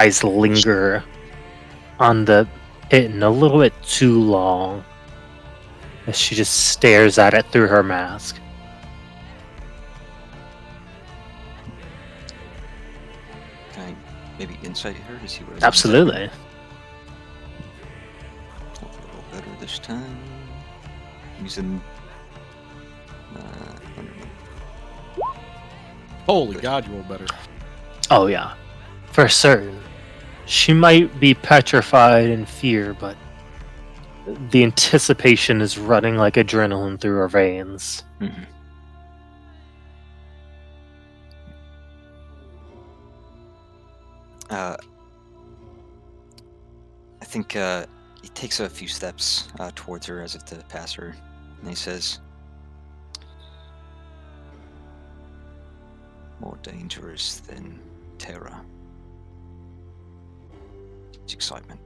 eyes linger on the pitten a little bit too long as she just stares at it through her mask. Can I maybe insight her to see what? Absolutely. A little better this time. Using. Holy God, you roll better. Oh yeah, for certain. She might be petrified in fear, but the anticipation is running like adrenaline through her veins. Mm-hmm. I think he takes a few steps towards her as if to pass her, and he says, "More dangerous than terror. It's excitement.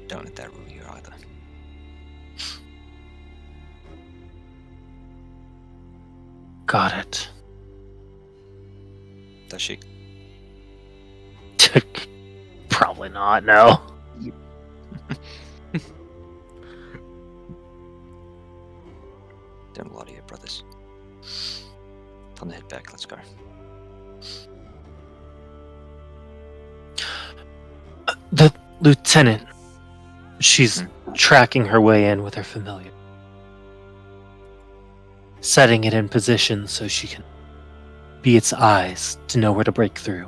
Don't let that rule you either." Got it. Does she? Probably not, no. Don't lie to your brothers. Time to head back. Let's go. The lieutenant. She's tracking her way in with her familiar. Setting it in position so she can be its eyes to know where to break through.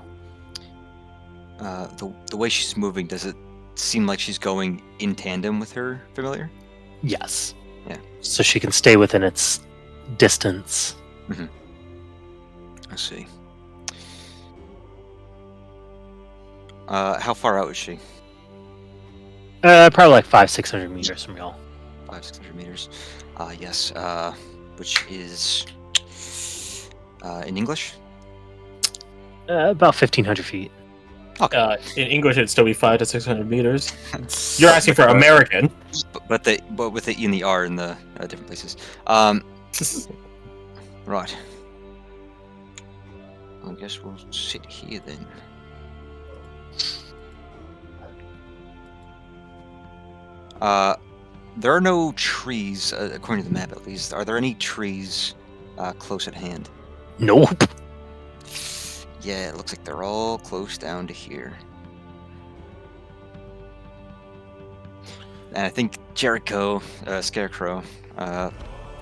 The way she's moving, does it seem like she's going in tandem with her familiar? Yes. Yeah. So she can stay within its distance. Mm-hmm. I see. How far out is she? Probably like 500-600 meters from y'all. 500-600 meters. Yes. Which is in English? About 1,500 feet. Okay. In English, it'd still be 500 to 600 meters. You're asking for American. But with the E and the R in the different places. Right. I guess we'll sit here then. There are no trees, according to the map at least. Are there any trees close at hand? Nope. Yeah, it looks like they're all close down to here. And I think Jericho, Scarecrow, kind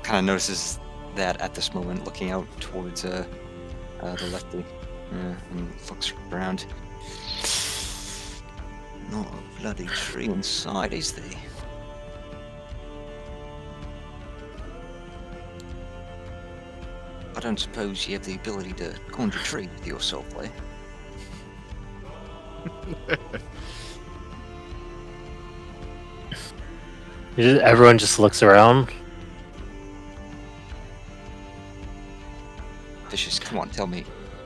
of notices that at this moment, looking out towards the lefty, and looks around. Not a bloody tree inside, is there? I don't suppose you have the ability to conjure tree with your soulplay. Everyone just looks around. Vicious, come on, tell me.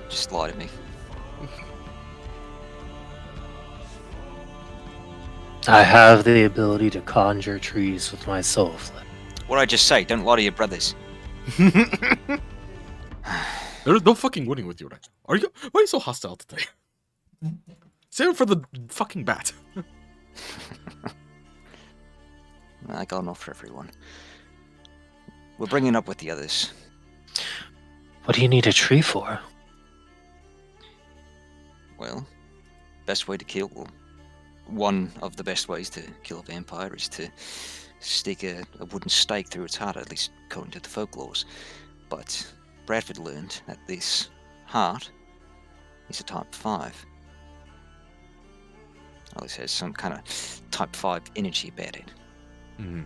Just lie to me. I have the ability to conjure trees with my soul flame. What'd I just say? Don't lie to your brothers. There's no fucking winning with you right now. Are you? Why are you so hostile today? Save it for the fucking bat. I got enough for everyone. We're bringing up with the others. What do you need a tree for? Well, best way to kill, well, one of the best ways to kill a vampire is to stick a wooden stake through its heart, at least according to the folklores. But Bradford learned that this heart is a type 5. At least has some kind of type 5 energy about it. Mm-hmm.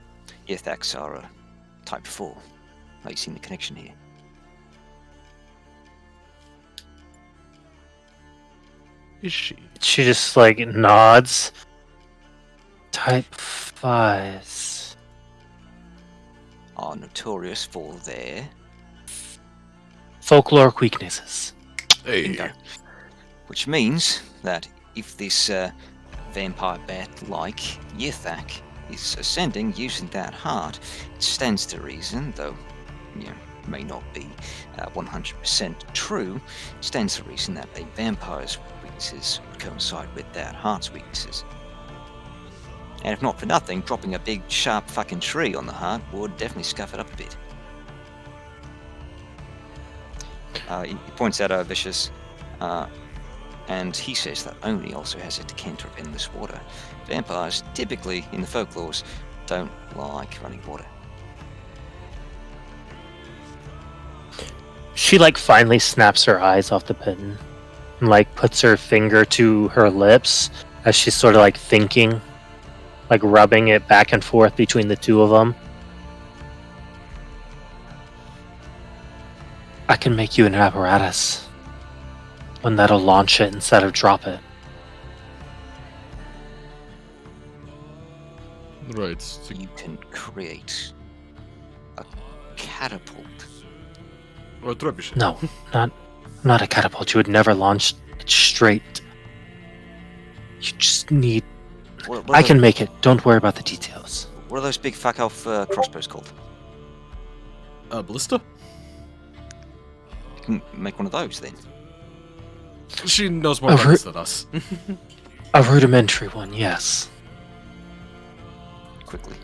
Yethaks are a type 4. Are you seeing the connection here? Is she? She just like nods. Type 5s Are notorious for their folkloric weaknesses. Hey. bingo. Which means that if this vampire bat like Yethak is ascending using that heart, it stands to reason, though may not be 100% true, stands to reason that a vampire's weaknesses would coincide with that heart's weaknesses. And if not for nothing, dropping a big, sharp fucking tree on the heart would definitely scuff it up a bit. He points out Vicious, and he says that Oni also has a decanter of endless water. Vampires, typically in the folklores, don't like running water. She finally snaps her eyes off the pin and puts her finger to her lips as she's sort of thinking, rubbing it back and forth between the two of them. I can make you an apparatus. One that'll launch it instead of drop it. Right. So You can create a catapult. or trebuchet. No, not a catapult. You would never launch it straight. You just need... What I can make it. Don't worry about the details. What are those big fuck off crossbows called? Ballista? You can make one of those then. She knows more A about ru- this than us. A rudimentary one, yes. Quickly.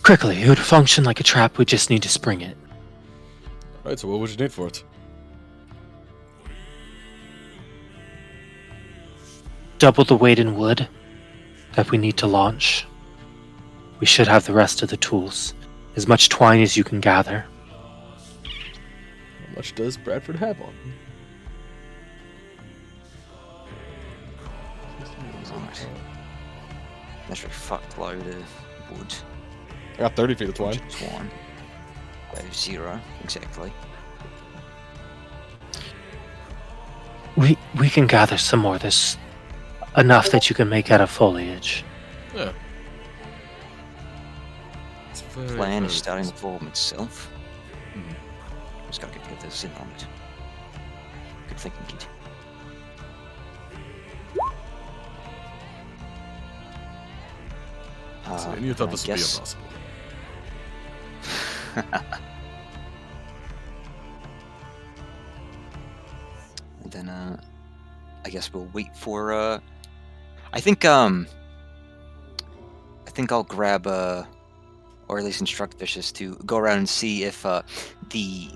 Quickly, it would function like a trap. We just need to spring it. Right, so what would you need for it? Double the weight in wood that we need to launch. We should have the rest of the tools. As much twine as you can gather. How much does Bradford have on? Alright. That's a fuckload of wood. I got 30 feet of twine. Twine. 0, exactly. We can gather some more. There's enough that you can make out of foliage. Yeah. It's very, Plan is very starting to possible. form itself. Mhm. Just gotta get this in on it. Good thinking, kid. So, and you thought I this would be guess- impossible. And then I guess we'll wait for I think I'll grab or at least instruct Vicious to go around and see if the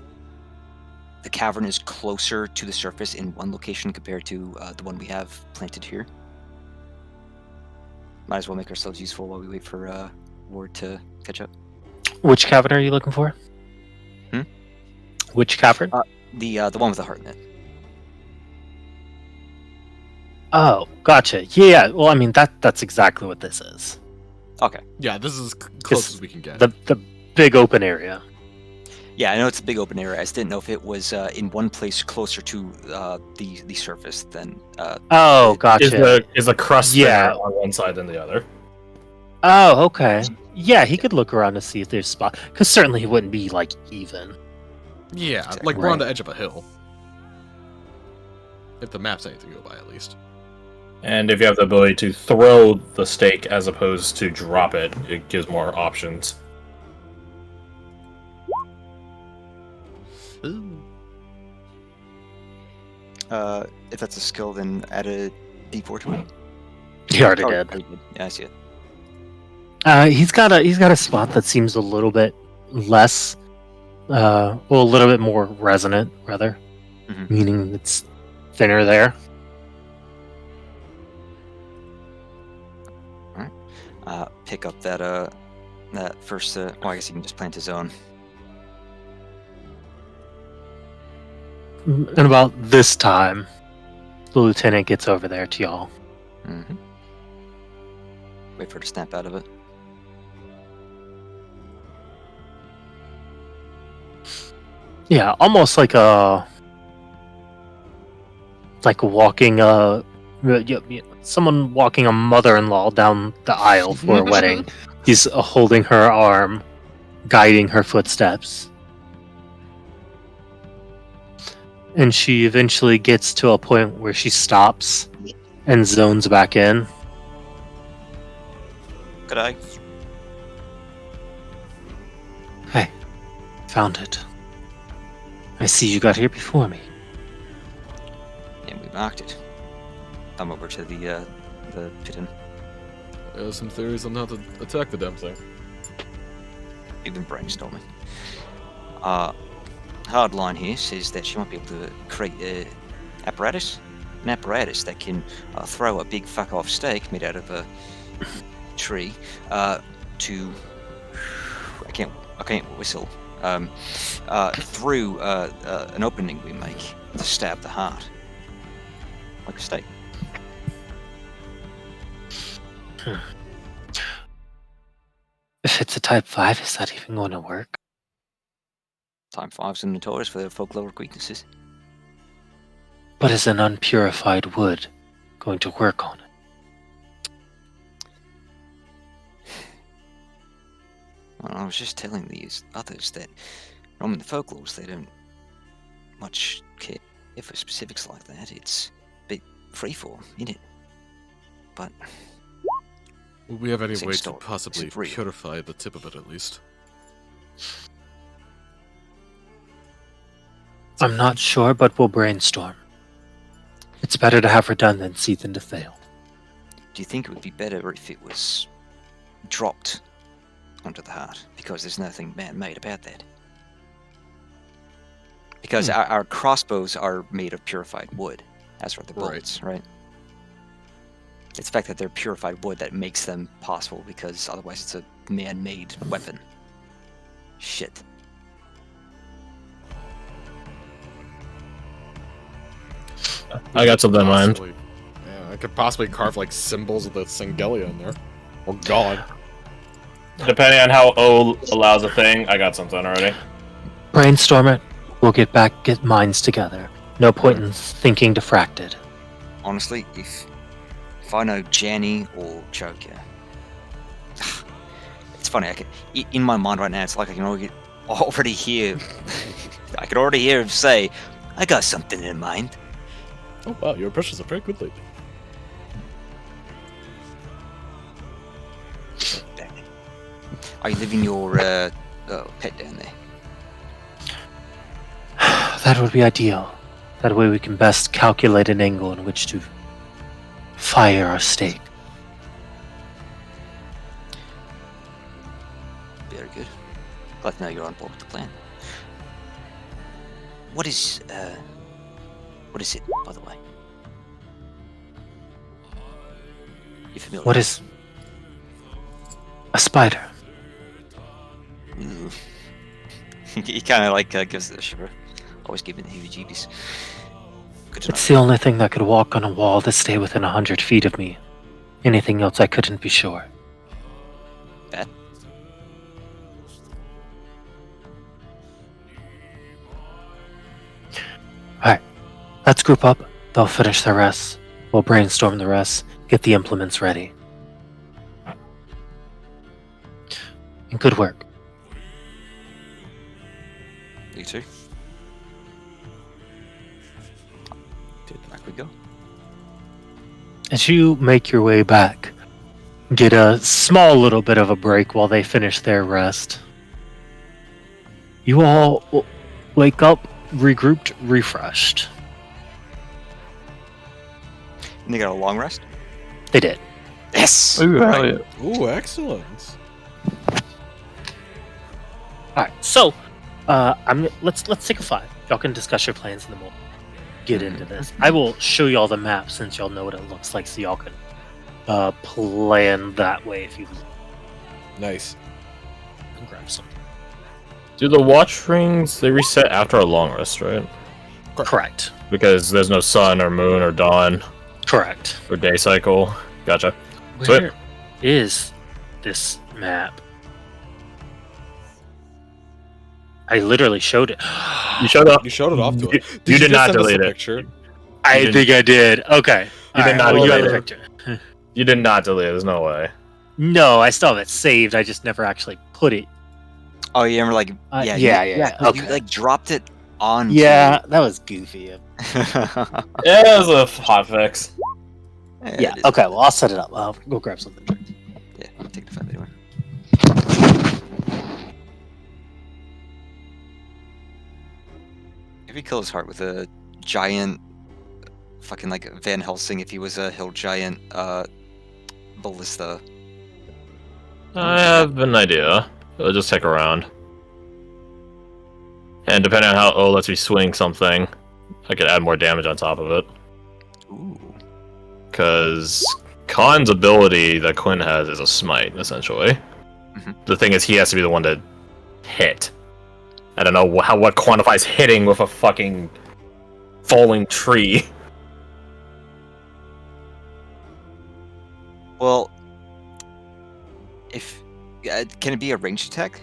cavern is closer to the surface in one location compared to the one we have planted here. Might as well make ourselves useful while we wait for Ward to catch up. Which cavern are you looking for? Hmm? Which cavern? The one with the heart in it. Oh, gotcha. Yeah, well, I mean, that's exactly what this is. Okay. Yeah, this is as close This- as we can get. The big open area. Yeah, I know it's a big open area. I just didn't know if it was in one place closer to the surface than. Oh, Is gotcha. Is the crust Yeah. thinner on one side than the other? Oh, okay. Yeah, he could look around to see if there's spot. Because certainly he wouldn't be even. Yeah, Exactly. like we're on Right. the edge of a hill. If the map's anything to go by, at least. And if you have the ability to throw the stake as opposed to drop it, it gives more options. If that's a skill, then add a D4 to it. He already Oh, did. you did. Yeah, I see it. He's got a spot that seems a little bit less, well, a little bit more resonant, rather, Mhm. meaning it's thinner there. Pick up that first. Well, I guess he can just plant his own. And about this time, the lieutenant gets over there to y'all. Mm-hmm. Wait for it to snap out of it. Yeah, almost like walking someone walking a mother-in-law down the aisle for a wedding. He's holding her arm, guiding her footsteps. And she eventually gets to a point where she stops and zones back in. Good eye. Hey, Found it. I see you got here before me. And we marked it. I'm over to the pit. I have some theories on how to attack the damn thing. We've been brainstorming. Hard line here says that she might be able to create an apparatus that can throw a big fuck off stake made out of a tree to I can't whistle through an opening we make to stab the heart like a stake. If it's a type 5, is that even going to work? Time 5s are notorious for their folkloric weaknesses. But is an unpurified wood going to work on it? Well, I was just telling these others that in the folklores they don't much care for specifics like that. It's a bit freeform, isn't it? But Will we have any Same way to story. possibly It's real. purify the tip of it at least? I'm not sure, but we'll brainstorm. It's better to have redundancy than to fail. do you think it would be better if it was dropped onto the heart? Because there's nothing man-made about that. Because our crossbows are made of purified wood, as are the bullets, right? It's the fact that they're purified wood that makes them possible, because otherwise it's a man-made weapon. Shit. I got something in mind. Possibly- Yeah, I could possibly carve like symbols of the Singelia in there. Or God. Depending on how O allows a thing, I got something already. Brainstorm it. We'll get minds together. No point in thinking diffracted. Honestly, if I know Janny or Joker, it's funny. In my mind right now, it's like I can already hear. I can already hear him say, "I got something in mind." Oh wow, your impressions are very good lately. Are you leaving your pet down there? That would be ideal. That way we can best calculate an angle in which to fire our stake. Very good. Glad to know you're on board with the plan. What is it, by the way? You familiar? What is a spider? Ooh. He kind of like gives it a shiver. Always giving the heebie-jeebies. Good to know. It's the only thing that could walk on a wall to stay within 100 feet of me. Anything else I couldn't be sure. Bad. Alright, let's group up. They'll finish the rest. We'll brainstorm the rest. Get the implements ready. And good work. You too. Back we go. As you make your way back, get a small little bit of a break while they finish their rest. You all wake up, regrouped, refreshed. And they got a long rest? They did. Yes! Ooh, hell Right. yeah. Ooh, excellent. Alright, so let's take a 5. Y'all can discuss your plans in the moment. Get into this. I will show y'all the map since y'all know what it looks like, so y'all can plan that way if you Nice. can grab some. Do the watch rings, they reset after a long rest, right? Correct. Because there's no sun or moon or dawn Correct. or day cycle. Gotcha. Where is this map? I literally showed it. You showed up. You showed it off to You- us. you did just not send us a delete it. picture? I didn't- think I did. Okay. You did not well, you delete got the it. picture. You did not delete it. There's no way. No, I still have it saved. I just never actually put it. Oh, you remember, like, Yeah, yeah. You, okay. like, dropped it on. Yeah, that was goofy. Yeah, Yeah, it was a hot fix. Yeah, okay, well, I'll set it up. I'll go grab something. Yeah, I'll take the 5 anyway. Maybe kill his heart with a giant, fucking like Van Helsing if he was a hill giant ballista. I have an idea. It'll just take a round. And depending on how O lets me swing something, I could add more damage on top of it. Ooh. Because Khan's ability that Quinn has is a smite, essentially. The thing is, he has to be the one to hit. I don't know what quantifies hitting with a fucking falling tree. Well, if can it be a ranged attack?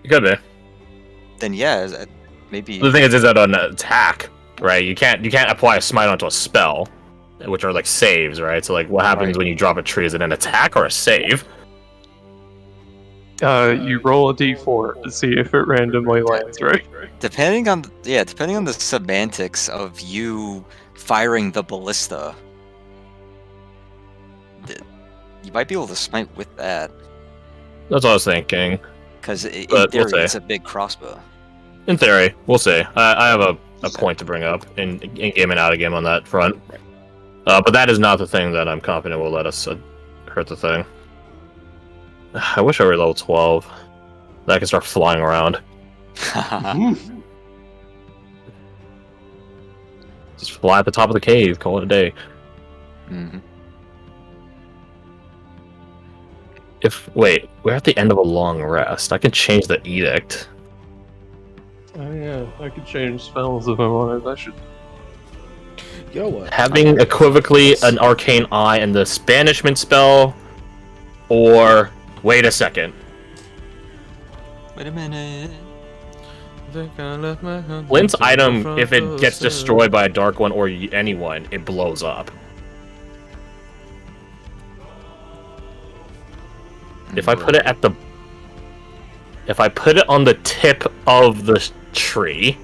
It could be. Then yeah, maybe. The thing is that on an attack, right? You can't apply a smite onto a spell, which are like saves, right? So like, what happens when you drop a tree? Is it an attack or a save? You roll a d4 to see if it randomly lands, right? Depending on the semantics of you firing the ballista, you might be able to smite with that. That's what I was thinking. Because in But we'll theory, see. it's a big crossbow. In theory, we'll see. I have a point to bring up in game and out of game on that front. But that is not the thing that I'm confident will let us hurt the thing. I wish I were level 12. That I could start flying around. Just fly at the top of the cave, call it a day. Mhm. Wait, we're at the end of a long rest. I can change the edict. Oh yeah, I could change spells if I wanted. I should. You know what? Having equivocally an arcane eye and the banishment spell, or wait a second. Wait a minute. Flint's item, if it gets destroyed by a dark one or anyone, it blows up. If I put it on the tip of the tree,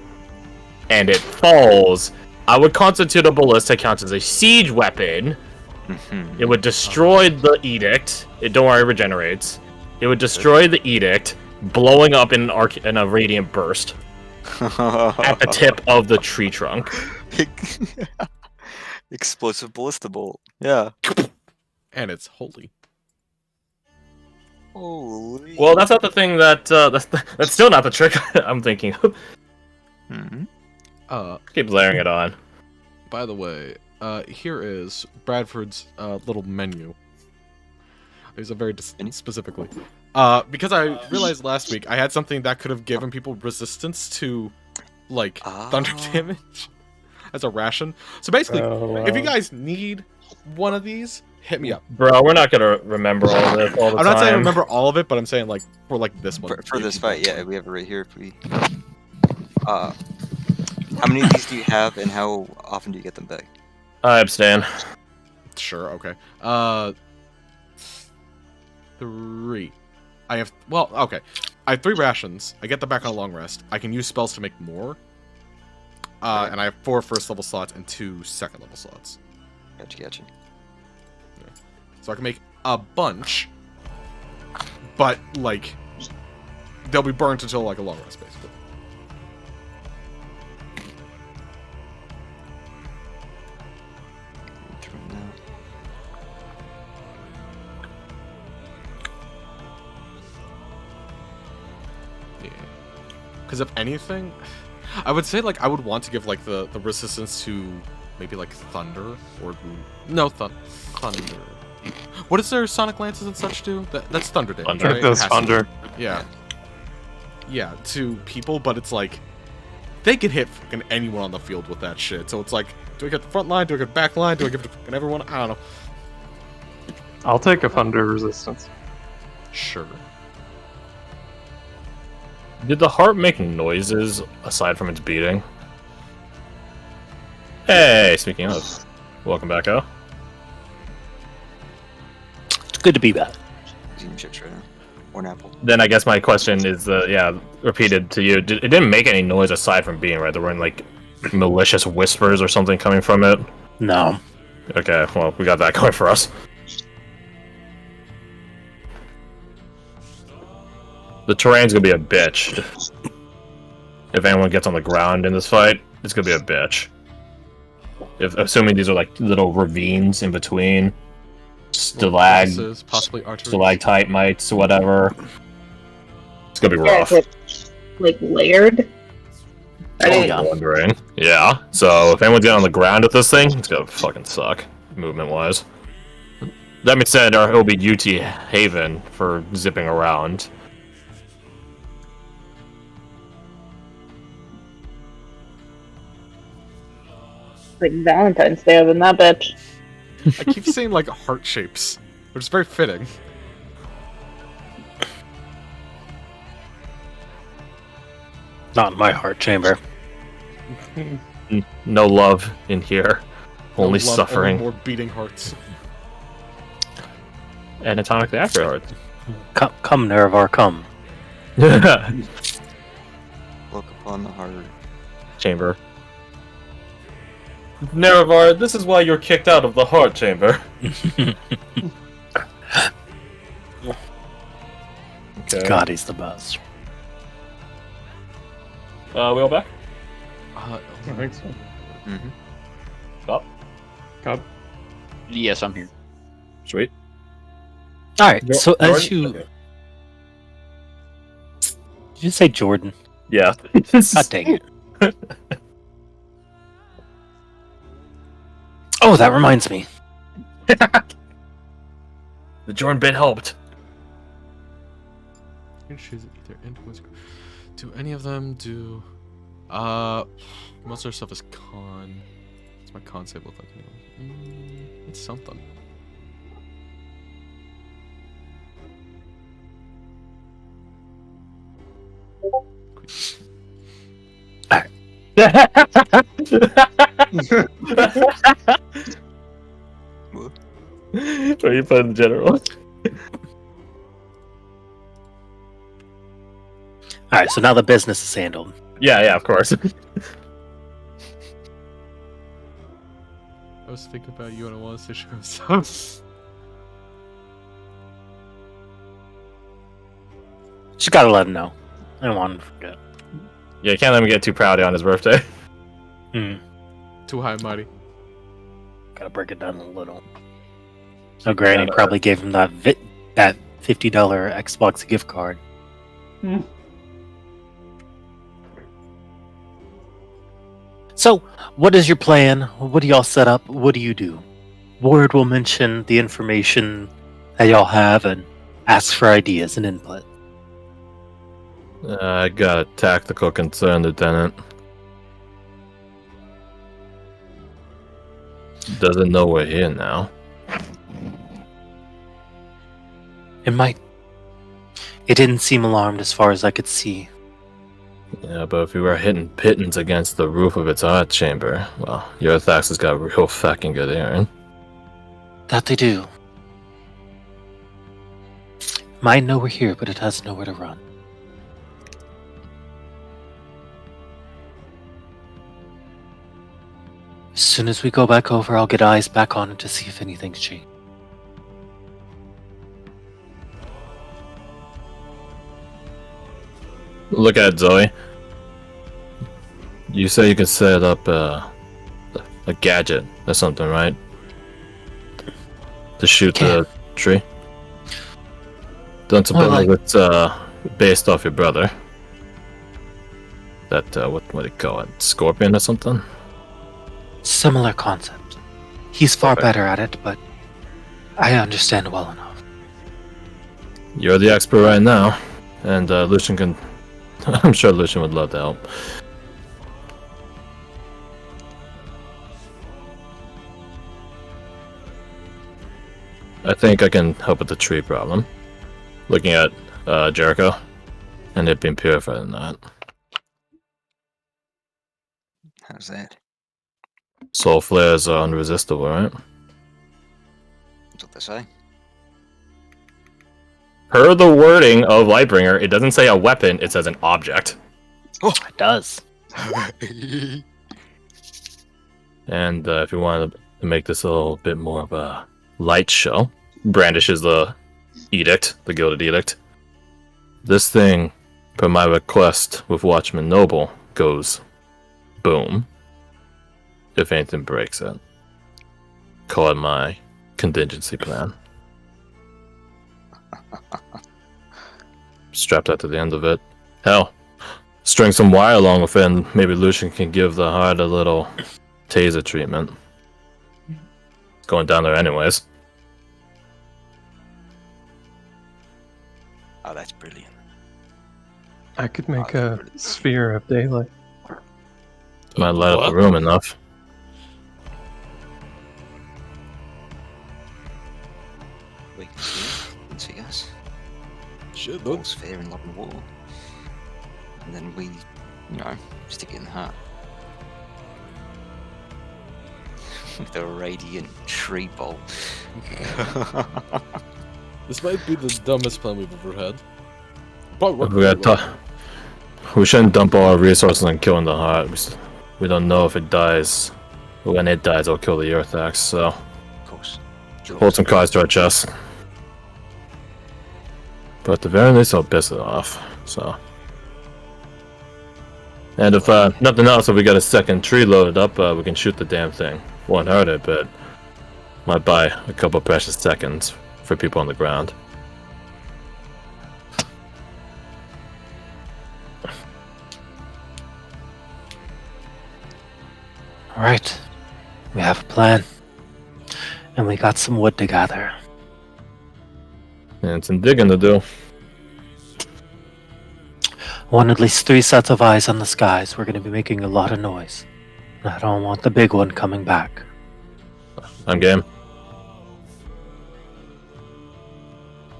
and it falls, I would constitute a ballista count as a siege weapon. It would destroy the edict. Don't worry, it regenerates. It would destroy the edict, blowing up in a radiant burst at the tip of the tree trunk. Explosive ballista bolt. Yeah. And it's holy. Holy. Well, that's not the thing that's still not the trick I'm thinking of. Keep layering it on. By the way, here is Bradford's little menu. There's a very specifically. Because I realized last week I had something that could have given people resistance to, like, thunder damage as a ration. So basically, if you guys need one of these, hit me up. Bro, we're not gonna remember all of this all the time. I'm not saying I remember all of it, but I'm saying, like, for, like, this one. For this fight, yeah, we have it right here. If we, how many of these do you have, and how often do you get them back? I abstain. Sure, okay. 3. I have, well, okay. I have 3 rations. I get them back on a long rest. I can use spells to make more. And I have 4 first level slots and 2 second level slots. Gotcha. So I can make a bunch, but, like, they'll be burnt until, like, a long rest, basically. Yeah. Because if anything, I would say, like, I would want to give, like, the resistance to maybe, like, thunder or... No, thunder. What does their sonic lances and such do? That's thunder damage, Thunder. right? That's It has to be. thunder. Yeah. Yeah, to people, but it's like they can hit fucking anyone on the field with that shit. So it's like, do I get the front line? Do I get the back line? Do I give it to fucking everyone? I don't know. I'll take a thunder resistance. Sure. Did the heart make noises aside from its beating? Hey, speaking of, welcome back, O. It's good to be back. Eating chips right now. Or an apple. Then I guess my question is, repeated to you. It didn't make any noise aside from being right. There weren't like malicious whispers or something coming from it. No. Okay, well we got that going for us. The terrain's gonna be a bitch. if anyone gets on the ground in this fight, it's gonna be a bitch. Assuming these are like little ravines in between, Crevices, possibly arteries. stalactite mites, whatever. It's gonna be rough. Is it, like, layered? I'm wondering. Yeah. So if anyone's getting on the ground with this thing, it's gonna fucking suck, movement-wise. That being said, it'll be UT Haven for zipping around. Like Valentine's Day up in that bitch. I keep saying like heart shapes, which is very fitting. Not in my heart chamber. No love in here. Only No love, suffering. only more beating hearts. Anatomically accurate Come, Nerevar, come. heart. Look upon the heart. Chamber. Nerevar, this is why you're kicked out of the heart chamber. Okay. God, he's the best. We all back? I think so. Mm-hmm. Stop. Cobb? Yes, I'm here. Sweet. All right. So as Jordan? you Okay. did you say Jordan? Yeah. God dang it. Oh, that reminds me. The Jordan bit helped. You can choose either influence. Do any of them do? Most of their stuff is con. What's my con save look like anyway? It's something. What are you putting in general? All right. So now the business is handled. Yeah, of course. I was thinking about you and I wanted to show some. Just gotta let him know. I don't want him to forget. Yeah, you can't let him get too proud on his birthday. Too high and mighty. Gotta break it down a little. So Granny probably gave him that $50 Xbox gift card. So, what is your plan? What do y'all set up? What do you do? Ward will mention the information that y'all have and ask for ideas and input. I got a tactical concern, Lieutenant. Doesn't know we're here now. It didn't seem alarmed as far as I could see. Yeah, but if we were hitting pittance against the roof of its heart chamber, well, your Thax has got real fucking good hearing. That they do. Might know we're here, but it has nowhere to run. As soon as we go back over, I'll get eyes back on it to see if anything's changed. Look at it, Zoe. You say you can set up a gadget or something, right? To shoot the tree. Don't suppose it's based off your brother. That what do you call it? Scorpion or something? Similar concept. He's far Okay. better at it, but I understand well enough. You're the expert right now, and Lucian can. I'm sure Lucian would love to help. I think I can help with the tree problem. Looking at Jericho, and it being purified in that. How's that? Soul flares are unresistible, right? That's what they say. Per the wording of Lightbringer, it doesn't say a weapon, it says an object. It does. And if you wanted to make this a little bit more of a light show, brandishes the edict, the Gilded Edict. This thing, per my request with Watchman Noble, goes boom. If anything breaks it. Call it my contingency plan. Strapped that to the end of it. Hell, string some wire along with it, and maybe Lucian can give the heart a little taser treatment. It's going down there anyways. Oh, that's brilliant. I could make a sphere of daylight. Might light up What? the room enough. We can see it. You can see us. Shit, All that's fair in love and war. And then we, stick it in the heart. With a radiant tree bolt. this might be the dumbest plan we've ever had. Probably worked We pretty well. we shouldn't dump all our resources on killing the heart. We don't know if it dies. But when it dies, it'll kill the Earthax, so Of course. hold some cards to our chest. But at the very least, I'll piss it off, so. And if nothing else, if we got a second tree loaded up, we can shoot the damn thing. Won't hurt it, but might buy a couple precious seconds for people on the ground. Alright. We have a plan. And we got some wood to gather. And some digging to do. I want at least 3 sets of eyes on the skies. We're going to be making a lot of noise. I don't want the big one coming back. I'm game.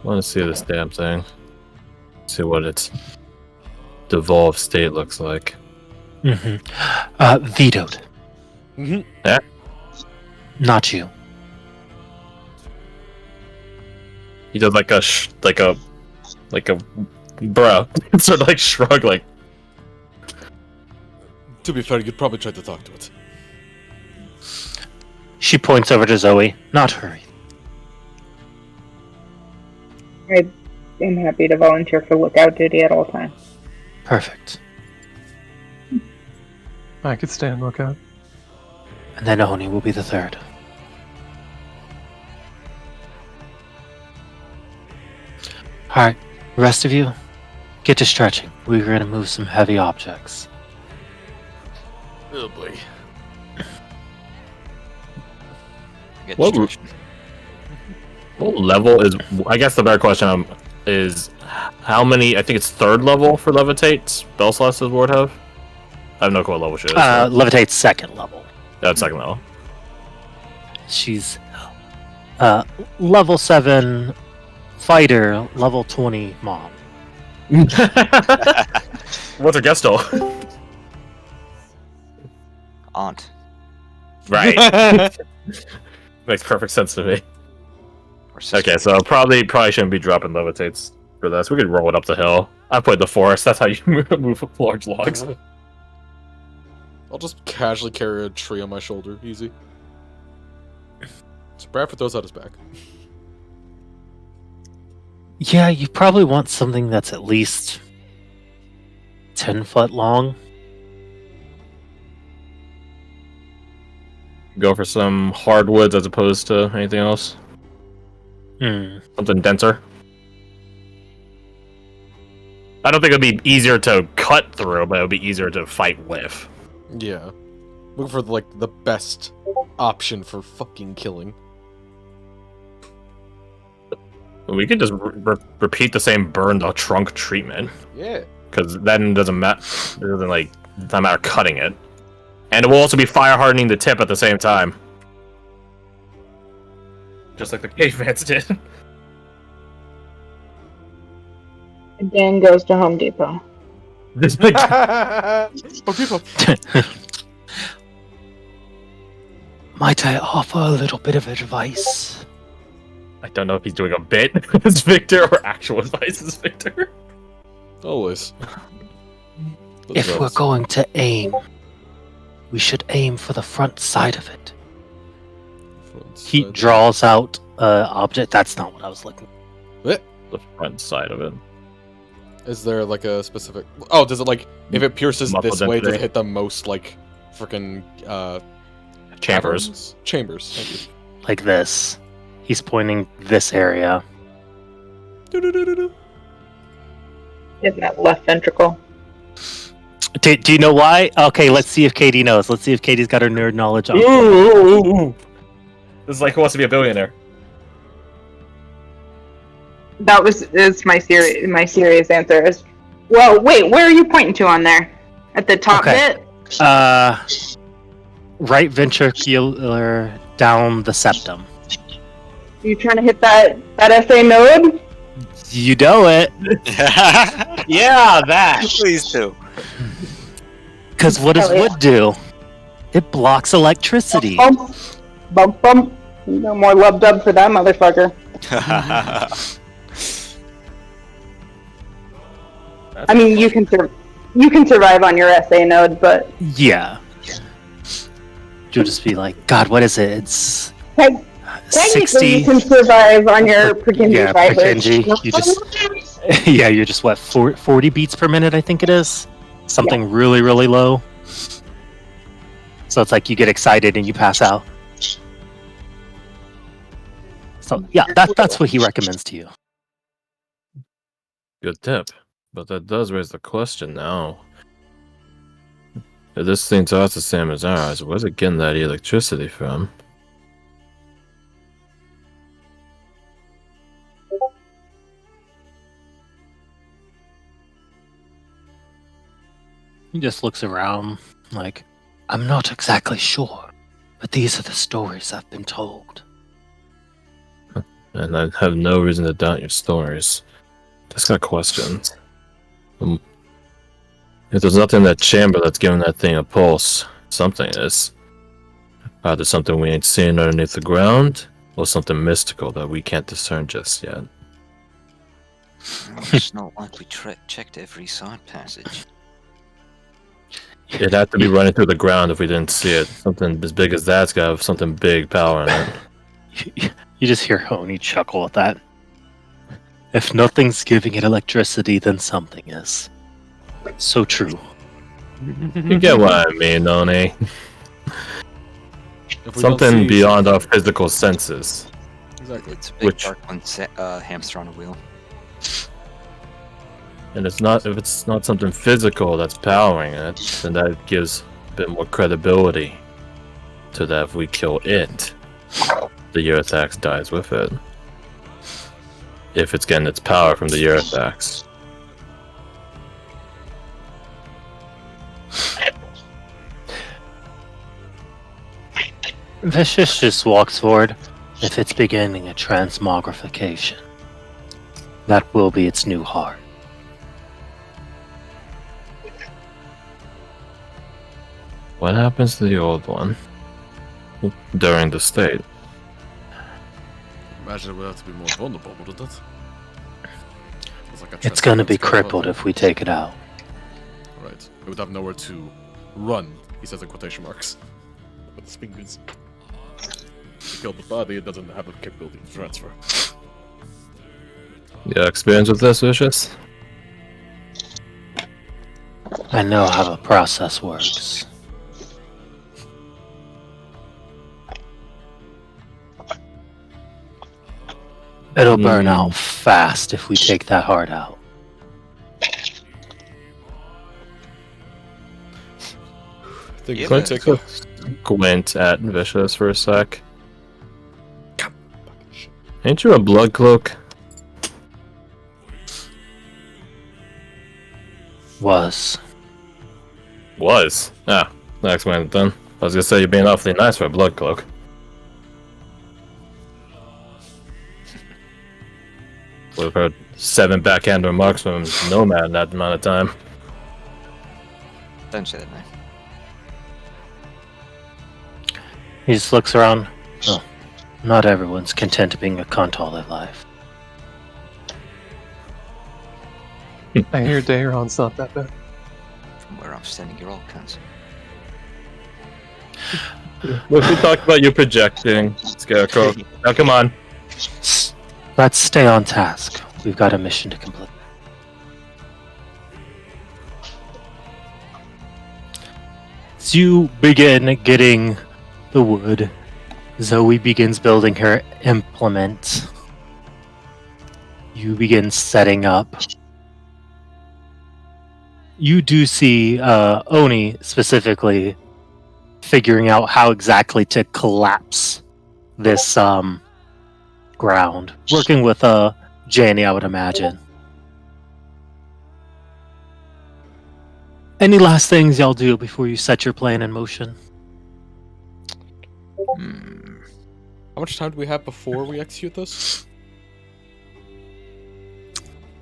Want to see this damn thing. See what its devolved state looks like. Vetoed. Mhm. Yeah. Not you. He does like a bruh. Sort of like shrug, like. To be fair, you'd probably try to talk to it. She points over to Zoe. Not her. I am happy to volunteer for lookout duty at all times. Perfect. I could stand lookout. And then Oni will be the third. Alright, rest of you, get to stretching. We're going to move some heavy objects. Oh boy. Get What- distraction. What level is? I guess the better question is how many? I think it's 3rd level for levitate. Spell slots does Ward have? I have no clue what level she is. Levitate's 2nd level. That's 2nd level. She's level 7 fighter, level 20 mom. What's her guest toll? Aunt. Right. Makes perfect sense to me. Or sister. Okay, so probably shouldn't be dropping levitates for this. We could roll it up the hill. I played the forest. That's how you move large logs. I'll just casually carry a tree on my shoulder, easy. So Bradford throws out his back. Yeah, you probably want something that's at least 10 foot long. Go for some hardwoods as opposed to anything else. Something denser. I don't think it'd be easier to cut through, but it would be easier to fight with. Yeah. Looking for, like, the best option for fucking killing. We could just repeat the same burn the trunk treatment. Yeah. Because then it doesn't matter. It doesn't matter cutting it. And it will also be fire hardening the tip at the same time. Just like the cavemans did. And Dan goes to Home Depot. Oh, people. Might I offer a little bit of advice? I don't know if he's doing a bit as Victor or actual advice as Victor. Always. If we're going to aim, we should aim for the front side of it. He draws out an object. That's not what I was looking for. The front side of it. Is there like a specific? Oh, does it like if it pierces Muffled this way, does density. it hit the most like freaking Chambers. caverns? Chambers. Thank you. Like this. He's pointing this area. Do-do-do-do-do. In that left ventricle. Do you know why? Okay, let's see if Katie knows. Let's see if Katie's got her nerd knowledge on. Ooh. This is like Who Wants to Be a Billionaire. That is my serious answer. Well, wait, where are you pointing to on there? At the top Okay. bit? Right ventricular down the septum. You trying to hit that SA node? You know it. Yeah, that. Please do. Because what does Hell yeah. wood do? It blocks electricity. Bump, bump, bump. No more love dub for that motherfucker. I mean, you can survive on your SA node, but Yeah. You'll just be like, God, what is it? It's technically 60. you can survive on your Purkinje Yeah, fiber. Purkinje. You just, yeah, you're just what 40 beats per minute, I think it is. Something really, really low. So it's like you get excited and you pass out. So yeah, that's what he recommends to you. Good tip. But that does raise the question now. If this thing's ours the same as ours, where's it getting that electricity from? He just looks around like, I'm not exactly sure, but these are the stories I've been told. And I have no reason to doubt your stories. Just got questions. If there's nothing in that chamber that's giving that thing a pulse, something is. Either something we ain't seen underneath the ground, or something mystical that we can't discern just yet. It's not like we checked every side passage. It'd have to be running through the ground if we didn't see it. Something as big as that's got something big power in it. You just hear Honey chuckle at that. If nothing's giving it electricity, then something is. So true. You get what I mean, Oni? If we don't Something see beyond our physical senses. Exactly. It's a big Which- dark one hamster on a wheel. And if it's not something physical that's powering it, then that gives a bit more credibility to that if we kill it, the Eurythax dies with it. If it's getting its power from the Eurythax. Vicious just walks forward. If it's beginning a transmogrification, that will be its new heart. What happens to the old one during the state? Imagine it would have to be more vulnerable, wouldn't it? It's going to be crippled if we take it out. Right. It would have nowhere to run, he says in quotation marks. With his fingers. To kill the body, it doesn't have the capability to transfer. You got experience with this, Vicious? I know how the process works. It'll burn out fast if we take that heart out. I think Yeah, it's gonna but- take a... Squint at Vicious for a sec. Ain't you a blood cloak? Was. Was. Ah, that explains it then. I was gonna say you're being awfully nice for a blood cloak. We've heard 7 backhand remarks from Nomad in that amount of time. Don't say that now. He just looks around. Oh, not everyone's content being a cunt all their life. Hmm. I hear Dairon's not that bad. From where I'm standing, you're all cunts. Look, we talked about you projecting, Scarecrow. Now come on. Let's stay on task. We've got a mission to complete. As you begin getting the wood, Zoe begins building her implement. You begin setting up. You do see Oni specifically figuring out how exactly to collapse this ground. Working with Janie, I would imagine. Any last things y'all do before you set your plan in motion? How much time do we have before we execute this?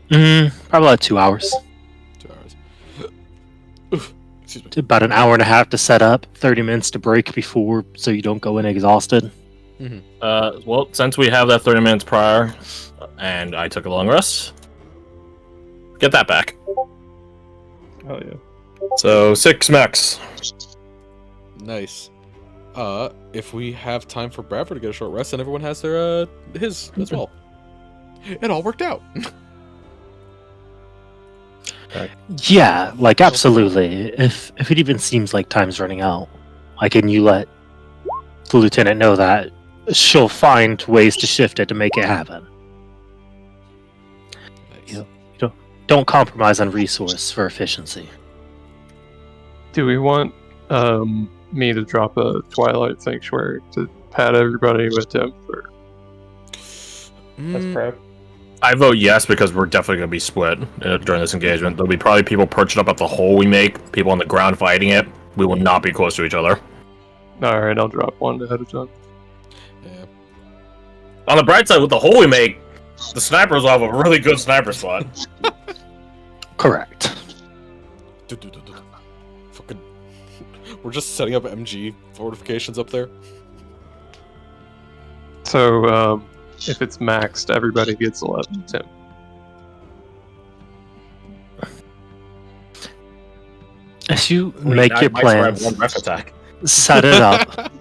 Probably about 2 hours. 2 hours. Oof. Excuse me. About an hour and a half to set up, 30 minutes to break before, so you don't go in exhausted. Well, since we have that 30 minutes prior, and I took a long rest, get that back. Oh yeah. So 6 max. Nice. If we have time for Bradford to get a short rest, and everyone has their his as well. It all worked out. Yeah, like absolutely. If it even seems like time's running out, can you let the lieutenant know that she'll find ways to shift it to make it happen. Nice. Don't compromise on resource for efficiency. Do we want me to drop a Twilight Sanctuary to pat everybody with him for that's prep? I vote yes because we're definitely going to be split during this engagement. There'll be probably people perched up at the hole we make, people on the ground fighting it. We will not be close to each other. Alright, I'll drop one ahead of time. Yeah. On the bright side, with the hole we make, the snipers will have a really good sniper spot. Correct. Fucking. We're just setting up MG fortifications up there. So, if it's maxed, everybody gets 11, Tim. As you make your plans, One ref attack. set it up,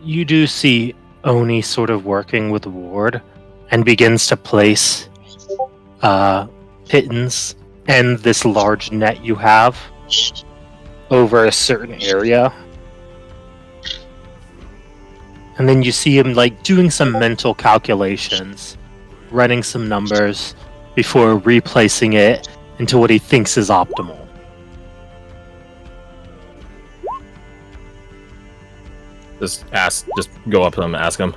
you do see Oni sort of working with Ward and begins to place pittons and this large net you have over a certain area. And then you see him doing some mental calculations, running some numbers before replacing it into what he thinks is optimal. Just go up to him and ask him,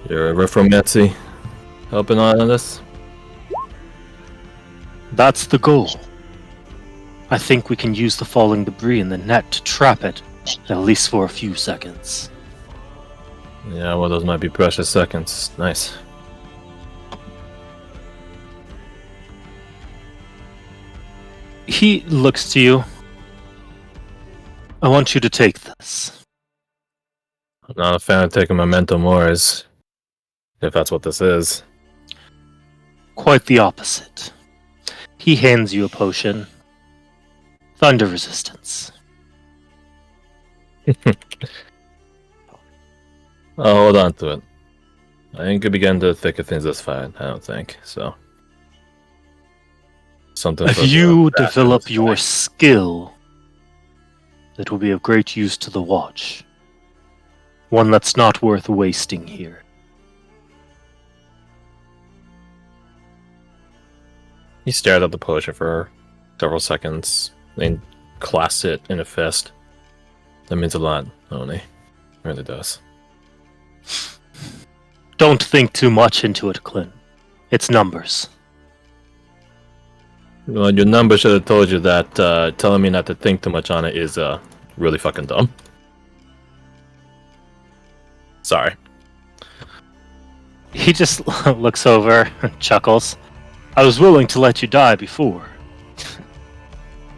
"You're a Reformetzi helping on this?" That's the goal. I think we can use the falling debris in the net to trap it, at least for a few seconds. Yeah, well, those might be precious seconds. Nice. He looks to you. I want you to take this. I'm not a fan of taking memento mores, if that's what this is. Quite the opposite. He hands you a potion. Thunder resistance. I'll hold on to it. I ain't gonna begin to thick of things this fight, I don't think, so. Something If for you the develop Bastards. your skill, it will be of great use to the Watch. One that's not worth wasting here. He stared at the potion for several seconds, then clasped it in a fist. That means a lot, Oni. It really does. Don't think too much into it, Clint. It's numbers. Well, your number should have told you that telling me not to think too much on it is really fucking dumb. Sorry. He just looks over and chuckles. I was willing to let you die before.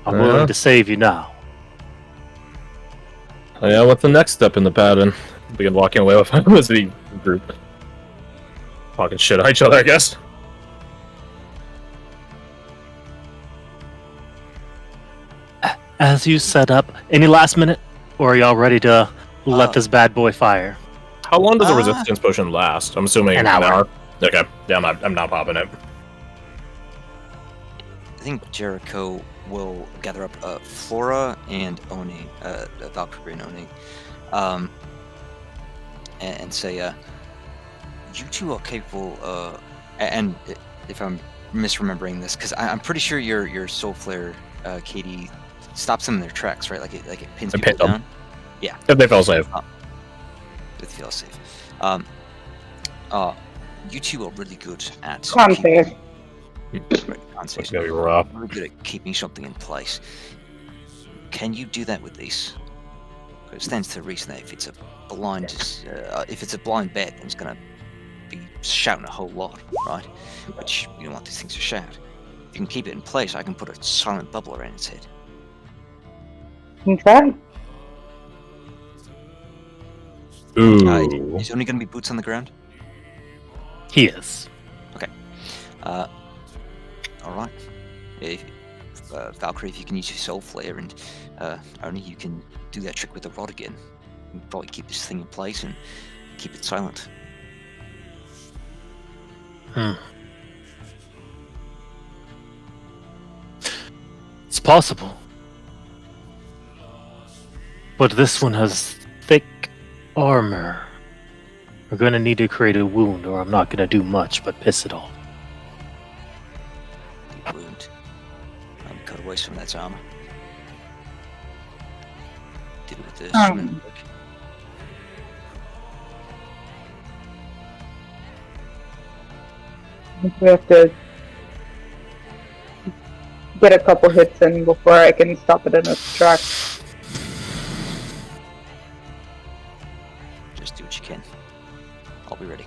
I'm Yeah. willing to save you now. Oh, yeah, what's the next step in the pattern? Begin walking away with the group. Talking shit at each other, I guess. As you set up, any last minute, or are y'all ready to let this bad boy fire? How long does a resistance potion last? I'm assuming An hour. Okay, yeah, I'm not popping it. I think Jericho will gather up Flora and Oni, Valkyrie and Oni, and say, you two are capable, and if I'm misremembering this, because I'm pretty sure your Soul Flare, Katie, stops them in their tracks, right? Like it pins people down. Yeah. If they fell safe. If they feel safe. You two are really good at Consafe. It's gonna be rough. really good at keeping something in place. Can you do that with these? It stands to reason that if it's a blind bet, then it's gonna be shouting a whole lot, right? Which you don't want these things to shout. If you can keep it in place, I can put a silent bubble around its head. You can try. Ooh. Is only gonna be boots on the ground? He is. All right. If, Valkyrie, if you can use your Soul Flare, and only you can do that trick with the rod again. You can probably keep this thing in place and keep it silent. It's possible. But this one has thick armor. We're gonna need to create a wound, or I'm not gonna do much but piss it off. Deep wound. Cut away some of that armor. Deal with this. We have to get a couple hits in before I can stop it in its tracks. Just do what you can. I'll be ready.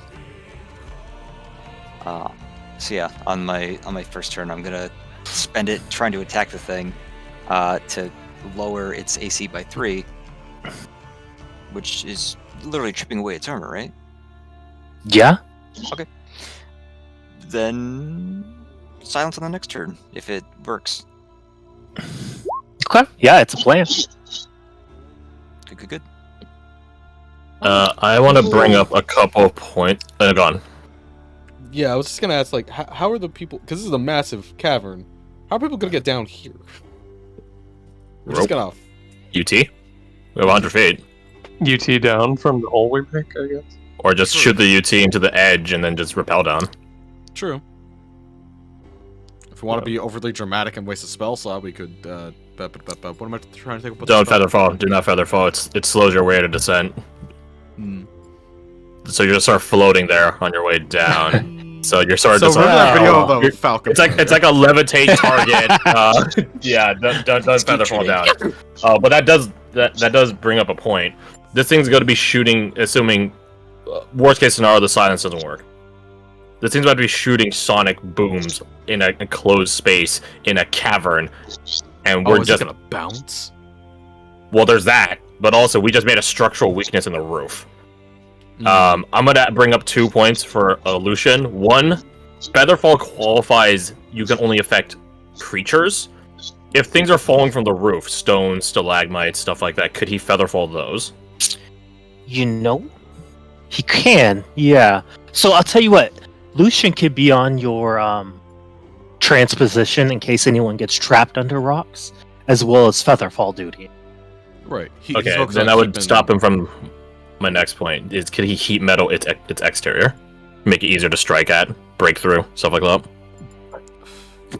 So yeah, on my first turn, I'm gonna spend it trying to attack the thing, to lower its AC by 3, which is literally chipping away its armor, right? Yeah? Okay. Then silence on the next turn if it works. Okay. Yeah, it's a plan. Good. I want to bring up a couple of points. Go on. Yeah, I was just gonna ask, like, how are the people? Because this is a massive cavern. How are people gonna get down here? We're just gonna. UT? We have 100 feet. UT down from the hole we make, I guess. Or just shoot the UT into the edge and then just rappel down. True. If we want to be overly dramatic and waste a spell slot, we could. What am I trying to think about? Don't feather fall. Do not feather fall. It slows your rate of descent. So you just start floating there on your way down. So you're sort of So just remember that video of the you're- Falcon? It's like a levitate target. Yeah, don't feather fall down. But that does bring up a point. This thing's going to be shooting, assuming worst case scenario, the silence doesn't work. This thing's about to be shooting sonic booms in a enclosed space in a cavern, and we're is just it gonna bounce? well. There's that, but also we just made a structural weakness in the roof. I'm gonna bring up 2 points for Lucian. 1, Featherfall qualifies you can only affect creatures. If things are falling from the roof, stones, stalagmites, stuff like that, could he Featherfall those? You know, he can. Yeah. So I'll tell you what. Lucian could be on your transposition in case anyone gets trapped under rocks, as well as Featherfall duty. Right. Okay, then that would stop him from my next point. Is could he heat metal its exterior, make it easier to strike at, break through, stuff like that?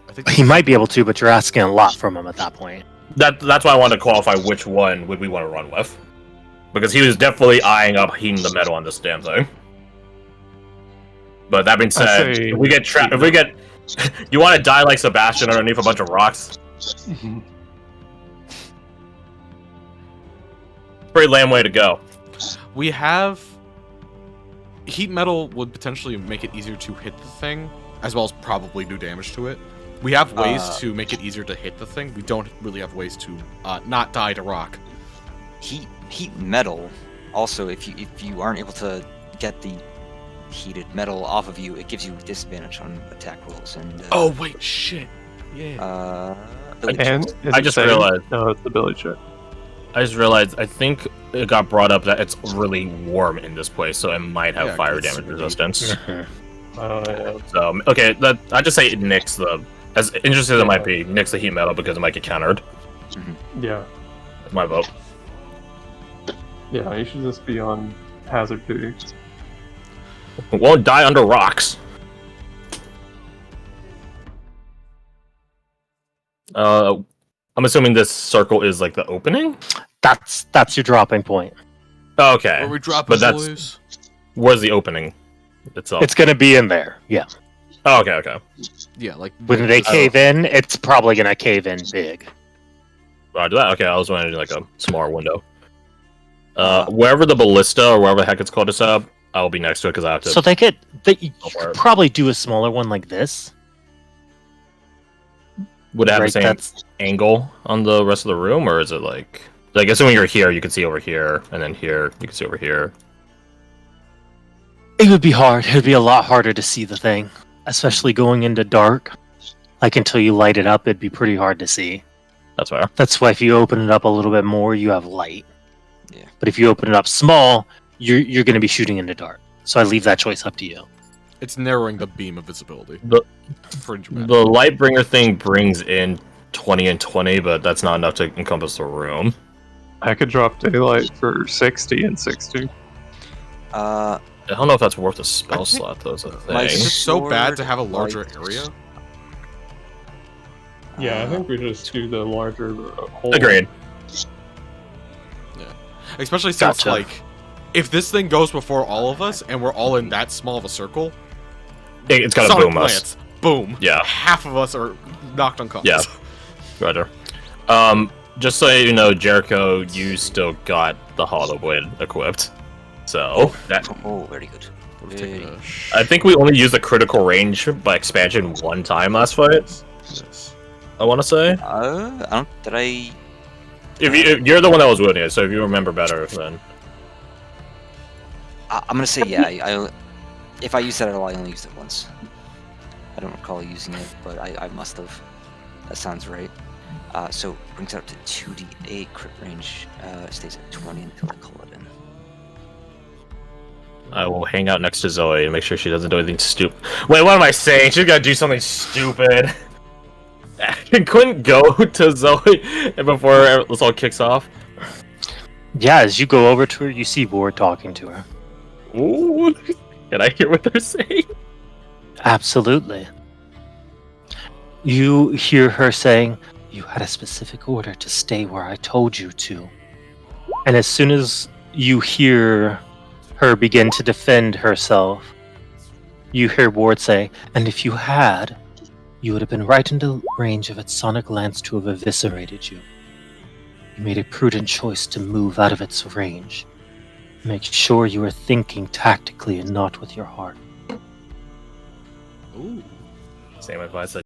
I think He might be able to, but you're asking a lot from him at that point. That's why I wanted to qualify which one would we want to run with, because he was definitely eyeing up heating the metal on this damn thing. But that being said, if we get trapped, you want to die like Sebastian underneath a bunch of rocks? Pretty lame way to go. we have heat metal would potentially make it easier to hit the thing, as well as probably do damage to it. We have ways to make it easier to hit the thing. We don't really have ways to not die to rock. Heat metal. Also, if you aren't able to get the heated metal off of you, it gives you disadvantage on attack rolls and. Oh wait, shit. Yeah. Ability checks. I just realized. No, it's the ability check. I just realized. I think it got brought up that it's really warm in this place, so it might have fire damage resistance. Oh, yeah. So okay, I just say it nicks the As interesting as it might be, next to heat metal because it might get countered. Yeah. That's my vote. Yeah, you should just be on hazard duty. Won't die under rocks. I'm assuming this circle is like the opening? That's your dropping point. Okay. Where we drop But his that's- boys. Where's the opening itself? It's gonna be in there. Yeah. Oh, okay. Yeah, like When they cave in, it's probably gonna cave in big. Roger that. Okay, I was wondering like a smaller window. Wherever the ballista or wherever the heck it's called to set up, I'll be next to it because I have to. So you could probably do a smaller one like this. Would it have Right, the same that's- angle on the rest of the room, or is it like assuming you're here, you can see over here, and then here you can see over here. It would be hard. It would be a lot harder to see the thing, especially going into dark. Like until you light it up, it'd be pretty hard to see. That's fair. That's why if you open it up a little bit more, you have light. Yeah. But if you open it up small, you're going to be shooting into dark. So I leave that choice up to you. It's narrowing the beam of visibility. The Fringe map. the Lightbringer thing brings in 20 and 20, but that's not enough to encompass the room. I could drop daylight for 60 and 60. Uh, I don't know if that's worth a spell I think- slot though. Is a My Is thing. it so bad sword, to have a larger light. area? Yeah, I think we just do the larger hole. Agreed. Especially since, Gotcha. like, if this thing goes before all of us and we're all in that small of a circle, It's gotta sonic boom us. blast, boom. Yeah. Half of us are knocked unconscious. Yeah. Roger. Just so you know, Jericho, you still got the Hollow Blade equipped. So that oh, very good. We're taking a I think we only used the critical range by expansion one time last fight. Yes. I want to say. I don't. Did I? If you're the one that was wielding it, so if you remember better, then I'm gonna say yeah. If I used that at all, I only used it once. I don't recall using it, but I must have. That sounds right. So brings it up to 2d8 crit range. Stays at 20 until I call it in. I will hang out next to Zoe and make sure she doesn't do anything stupid. Wait, what am I saying? She's gotta do something stupid. Couldn't go to Zoe before this all kicks off. Yeah, as you go over to her, you see Ward talking to her. Ooh, can I hear what they're saying? Absolutely. You hear her saying, "You had a specific order to stay where I told you to." And as soon as you hear her begin to defend herself, you hear Ward say, "And if you had, you would have been right into range of its sonic lance to have eviscerated you. You made a prudent choice to move out of its range. Make sure you are thinking tactically and not with your heart." Ooh. Same advice